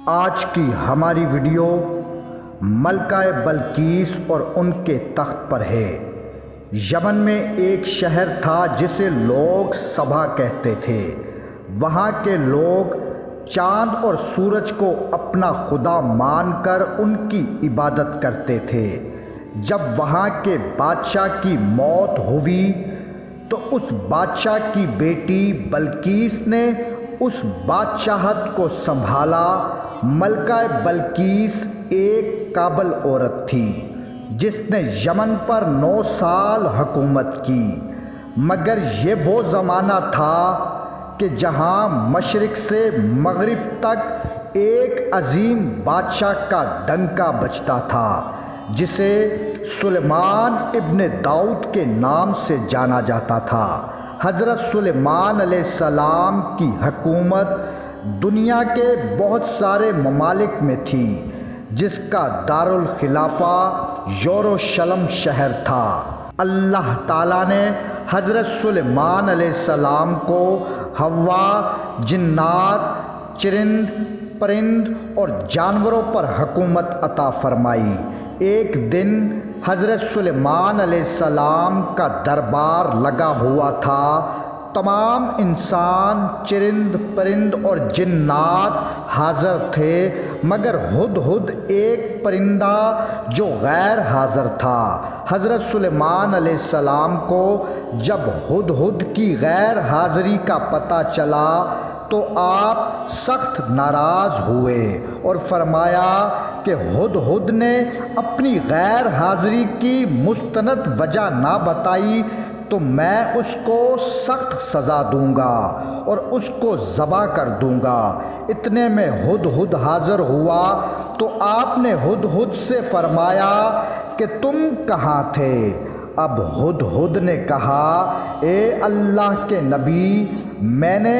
آج کی ہماری ویڈیو ملکہ بلقیس اور ان کے تخت پر ہے۔ یمن میں ایک شہر تھا جسے لوگ سبا کہتے تھے۔ وہاں کے لوگ چاند اور سورج کو اپنا خدا مان کر ان کی عبادت کرتے تھے۔ جب وہاں کے بادشاہ کی موت ہوئی تو اس بادشاہ کی بیٹی بلقیس نے اس بادشاہت کو سنبھالا۔ ملکہ بلقیس ایک قابل عورت تھی جس نے یمن پر 9 سال حکومت کی، مگر یہ وہ زمانہ تھا کہ جہاں مشرق سے مغرب تک ایک عظیم بادشاہ کا ڈنکا بجتا تھا جسے سلیمان ابن داؤد کے نام سے جانا جاتا تھا۔ حضرت سلیمان علیہ السلام کی حکومت دنیا کے بہت سارے ممالک میں تھی، جس کا دارالخلافہ یروشلم شہر تھا۔ اللہ تعالیٰ نے حضرت سلیمان علیہ السلام کو ہوا، جنات، چرند پرند اور جانوروں پر حکومت عطا فرمائی۔ ایک دن حضرت سلیمان علیہ السلام کا دربار لگا ہوا تھا۔ تمام انسان، چرند پرند اور جنات حاضر تھے، مگر ہدہد ایک پرندہ جو غیر حاضر تھا۔ حضرت سلیمان علیہ السلام کو جب ہدہد کی غیر حاضری کا پتہ چلا تو آپ سخت ناراض ہوئے اور فرمایا کہ ہدہد نے اپنی غیر حاضری کی مستند وجہ نہ بتائی تو میں اس کو سخت سزا دوں گا اور اس کو ذبح کر دوں گا۔ اتنے میں ہدہد حاضر ہوا تو آپ نے ہدہد سے فرمایا کہ تم کہاں تھے؟ اب ہدہد نے کہا، اے اللہ کے نبی، میں نے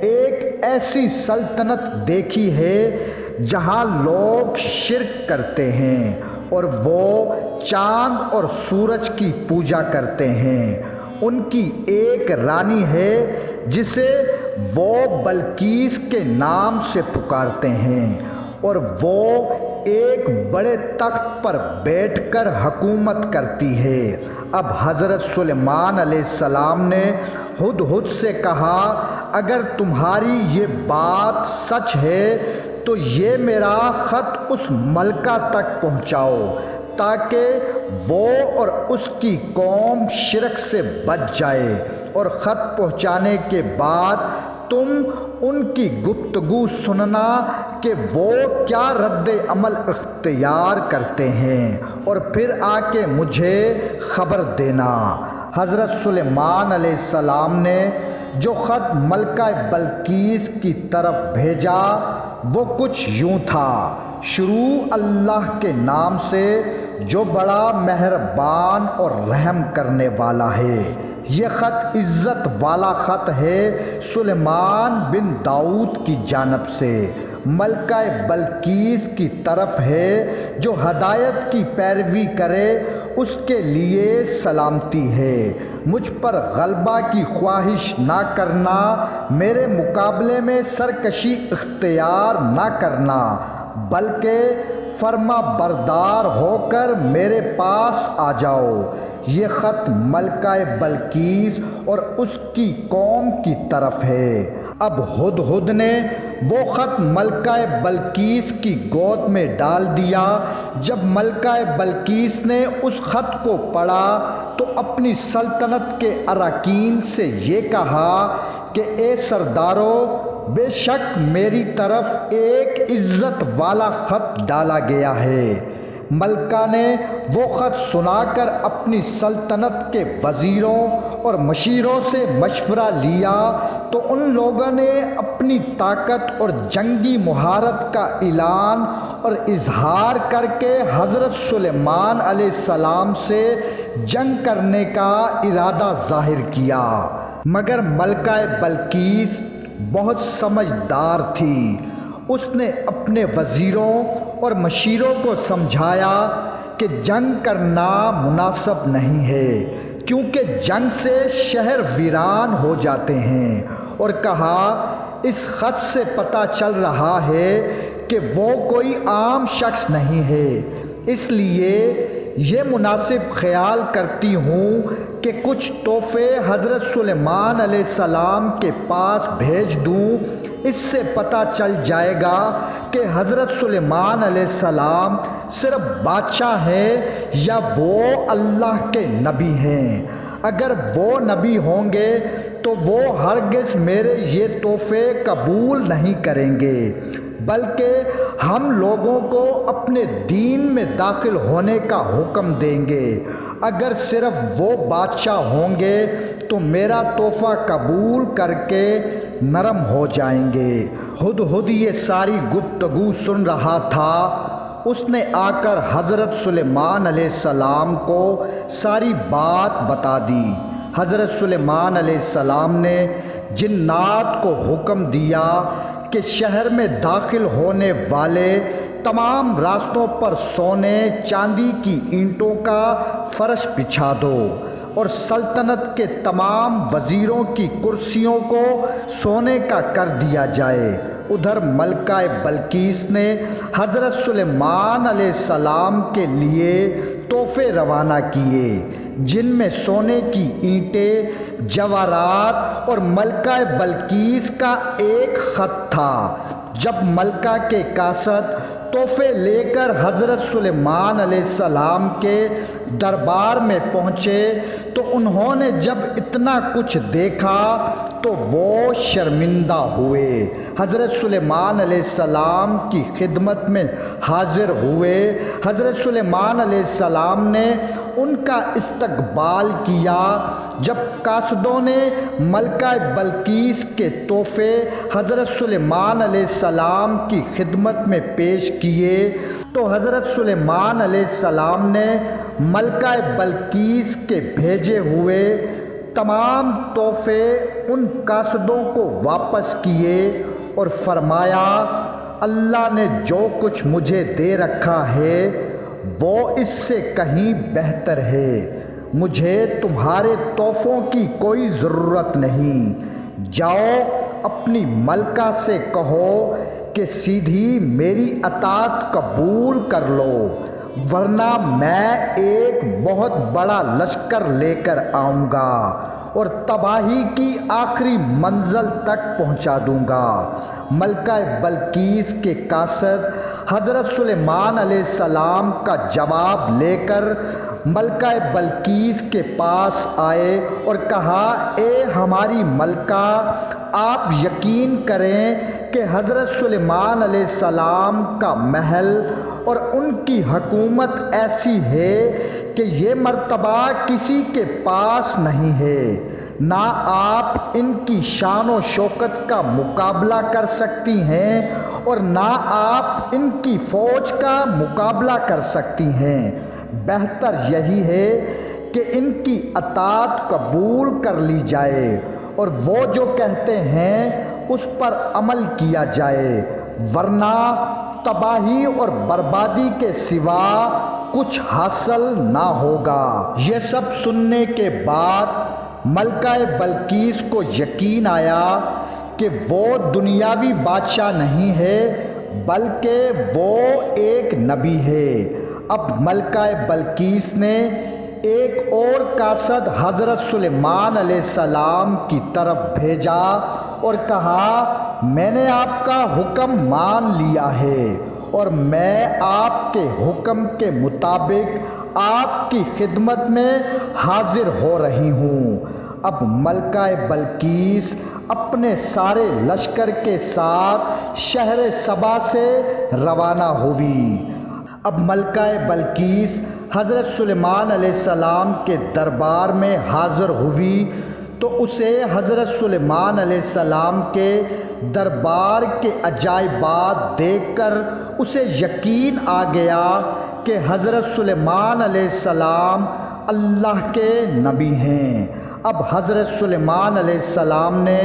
ایک ایسی سلطنت دیکھی ہے جہاں لوگ شرک کرتے ہیں اور وہ چاند اور سورج کی پوجا کرتے ہیں۔ ان کی ایک رانی ہے جسے وہ بلقیس کے نام سے پکارتے ہیں اور وہ ایک بڑے تخت پر بیٹھ کر حکومت کرتی ہے۔ اب حضرت سلیمان علیہ السلام نے ہدہد سے کہا، اگر تمہاری یہ بات سچ ہے تو یہ میرا خط اس ملکہ تک پہنچاؤ تاکہ وہ اور اس کی قوم شرک سے بچ جائے، اور خط پہنچانے کے بعد تم ان کی گفتگو سننا کہ وہ کیا رد عمل اختیار کرتے ہیں، اور پھر آ کے مجھے خبر دینا۔ حضرت سلیمان علیہ السلام نے جو خط ملکہ بلقیس کی طرف بھیجا وہ کچھ یوں تھا، شروع اللہ کے نام سے جو بڑا مہربان اور رحم کرنے والا ہے۔ یہ خط عزت والا خط ہے سلیمان بن داؤد کی جانب سے، ملکہ بلقیس کی طرف ہے۔ جو ہدایت کی پیروی کرے اس کے لیے سلامتی ہے۔ مجھ پر غلبہ کی خواہش نہ کرنا، میرے مقابلے میں سرکشی اختیار نہ کرنا، بلکہ فرما بردار ہو کر میرے پاس آ جاؤ۔ یہ خط ملکہ بلقیس اور اس کی قوم کی طرف ہے۔ اب ہدہد نے وہ خط ملکہ بلقیس کی گود میں ڈال دیا۔ جب ملکہ بلقیس نے اس خط کو پڑھا تو اپنی سلطنت کے اراکین سے یہ کہا کہ اے سردارو، بے شک میری طرف ایک عزت والا خط ڈالا گیا ہے۔ ملکہ نے وہ خط سنا کر اپنی سلطنت کے وزیروں اور مشیروں سے مشورہ لیا تو ان لوگوں نے اپنی طاقت اور جنگی مہارت کا اعلان اور اظہار کر کے حضرت سلیمان علیہ السلام سے جنگ کرنے کا ارادہ ظاہر کیا، مگر ملکہ بلقیس بہت سمجھدار تھی۔ اس نے اپنے وزیروں اور مشیروں کو سمجھایا کہ جنگ کرنا مناسب نہیں ہے، کیونکہ جنگ سے شہر ویران ہو جاتے ہیں، اور کہا، اس خط سے پتہ چل رہا ہے کہ وہ کوئی عام شخص نہیں ہے، اس لیے یہ مناسب خیال کرتی ہوں کہ کچھ تحفے حضرت سلیمان علیہ السلام کے پاس بھیج دوں۔ اس سے پتہ چل جائے گا کہ حضرت سلیمان علیہ السلام صرف بادشاہ ہے یا وہ اللہ کے نبی ہیں۔ اگر وہ نبی ہوں گے تو وہ ہرگز میرے یہ تحفے قبول نہیں کریں گے، بلکہ ہم لوگوں کو اپنے دین میں داخل ہونے کا حکم دیں گے۔ اگر صرف وہ بادشاہ ہوں گے تو میرا تحفہ قبول کر کے نرم ہو جائیں گے۔ ہدہد یہ ساری گفتگو سن رہا تھا۔ اس نے آ کر حضرت سلیمان علیہ السلام کو ساری بات بتا دی۔ حضرت سلیمان علیہ السلام نے جنات کو حکم دیا کہ شہر میں داخل ہونے والے تمام راستوں پر سونے چاندی کی اینٹوں کا فرش بچھا دو اور سلطنت کے تمام وزیروں کی کرسیوں کو سونے کا کر دیا جائے۔ ادھر ملکہ بلقیس نے حضرت سلیمان علیہ السلام کے لیے تحفے روانہ کیے، جن میں سونے کی اینٹیں، جواہرات اور ملکہ بلقیس کا ایک خط تھا۔ جب ملکہ کے قاصد تحفے لے کر حضرت سلیمان علیہ السلام کے دربار میں پہنچے تو انہوں نے جب اتنا کچھ دیکھا تو وہ شرمندہ ہوئے۔ حضرت سلیمان علیہ السلام کی خدمت میں حاضر ہوئے۔ حضرت سلیمان علیہ السلام نے ان کا استقبال کیا۔ جب قاصدوں نے ملکہ بلقیس کے تحفے حضرت سلیمان علیہ السلام کی خدمت میں پیش کیے تو حضرت سلیمان علیہ السلام نے ملکہ بلقیس کے بھیجے ہوئے تمام تحفے ان قاصدوں کو واپس کیے اور فرمایا، اللہ نے جو کچھ مجھے دے رکھا ہے وہ اس سے کہیں بہتر ہے۔ مجھے تمہارے تحفوں کی کوئی ضرورت نہیں۔ جاؤ اپنی ملکہ سے کہو کہ سیدھی میری اطاعت قبول کر لو، ورنہ میں ایک بہت بڑا لشکر لے کر آؤں گا اور تباہی کی آخری منزل تک پہنچا دوں گا۔ ملکہ بلقیس کے قاصد حضرت سلیمان علیہ السلام کا جواب لے کر ملکہ بلقیس کے پاس آئے اور کہا، اے ہماری ملکہ، آپ یقین کریں کہ حضرت سلیمان علیہ السلام کا محل اور ان کی حکومت ایسی ہے کہ یہ مرتبہ کسی کے پاس نہیں ہے۔ نہ آپ ان کی شان و شوکت کا مقابلہ کر سکتی ہیں اور نہ آپ ان کی فوج کا مقابلہ کر سکتی ہیں۔ بہتر یہی ہے کہ ان کی اطاعت قبول کر لی جائے اور وہ جو کہتے ہیں اس پر عمل کیا جائے، ورنہ تباہی اور بربادی کے سوا کچھ حاصل نہ ہوگا۔ یہ سب سننے کے بعد ملکہ بلقیس کو یقین آیا کہ وہ دنیاوی بادشاہ نہیں ہے بلکہ وہ ایک نبی ہے۔ اب ملکہ بلقیس نے ایک اور قاصد حضرت سلیمان علیہ السلام کی طرف بھیجا اور کہا، میں نے آپ کا حکم مان لیا ہے اور میں آپ کے حکم کے مطابق آپ کی خدمت میں حاضر ہو رہی ہوں۔ اب ملکہ بلقیس اپنے سارے لشکر کے ساتھ شہر سبا سے روانہ ہوئی۔ اب ملکہ بلقیس حضرت سلیمان علیہ السلام کے دربار میں حاضر ہوئی تو اسے حضرت سلیمان علیہ السلام کے دربار کے عجائبات دیکھ کر اسے یقین آ گیا کہ حضرت سلیمان علیہ السلام اللہ کے نبی ہیں۔ اب حضرت سلیمان علیہ السلام نے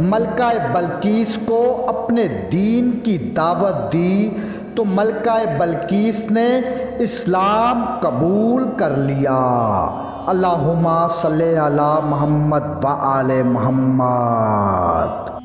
ملکہ بلقیس کو اپنے دین کی دعوت دی تو ملکہ بلقیس نے اسلام قبول کر لیا۔ اللہم صلی علی محمد و آل محمد۔